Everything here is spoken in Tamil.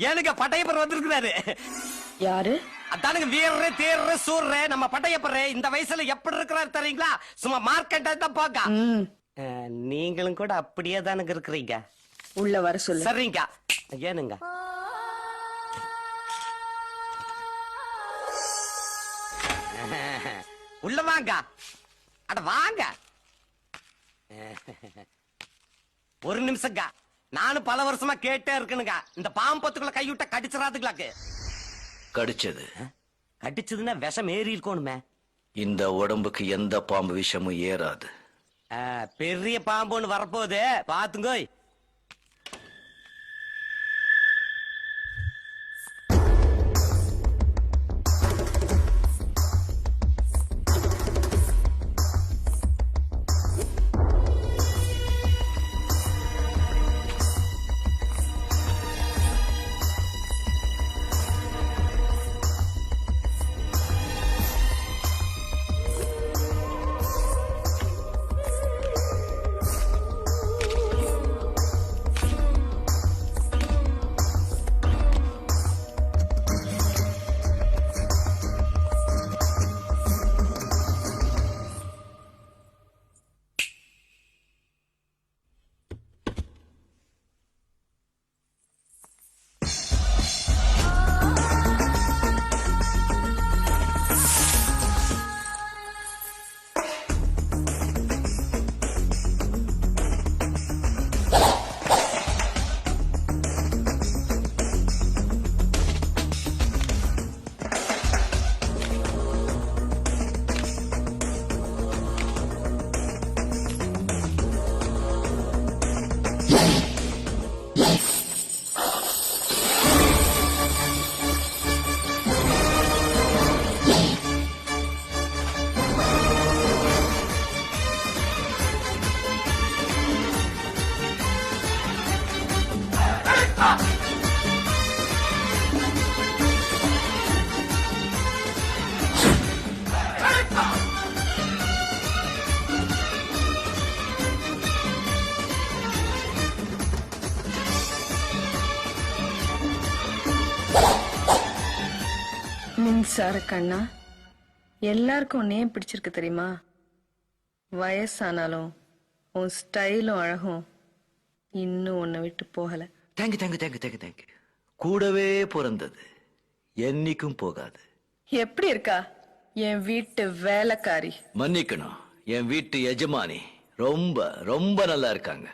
ஏனுங்க பட்டையப்பர் வந்திருக்கிறாரு. யாரு? அதானுங்க வீரரு தேர்ரு சூர்ரு நம்ம பட்டையப்பரு. இந்த வயசுல எப்படி இருக்கிறாரு தெரியுங்களா? சும்மா மார்க்கெட்டை தான் பாக்க. நீங்களும் கூட அப்படியே தானுங்க இருக்கிறீங்க. உள்ள வர சொல்லு. சரிங்க. ஏனுங்க உள்ள வாங்க. அட வாங்க. ஒரு நிமிஷங்க. நானும் பல வருஷமா கேட்டே இருக்கணுங்க. இந்த பாம்பத்துக்குள்ள கைவிட்ட கடிச்சிடாதுங்களாக்கு. கடிச்சது கடிச்சதுன்னா விஷம் ஏறி இருக்கணுமே. இந்த உடம்புக்கு எந்த பாம்பு விஷமும் ஏறாது. பெரிய பாம்பு ஒண்ணு வரப்போகுது பாத்துங்க. மின்சார கண்ணா, எல்லாருக்கும் உன்னையே பிடிச்சிருக்கு தெரியுமா? வயசானாலும் உன் ஸ்டைலும் அழகும் இன்னும் உன்னை விட்டு போகல. Thank you thank you thank you thank you thank you. கூடவே பிறந்தது என்னைக்கும் போகாது. எப்படி இருக்கா என் வீட்டு வேலைக்காரி? மன்னிக்கணும், என் வீட்டு எஜமானி ரொம்ப ரொம்ப நல்லா இருக்காங்க.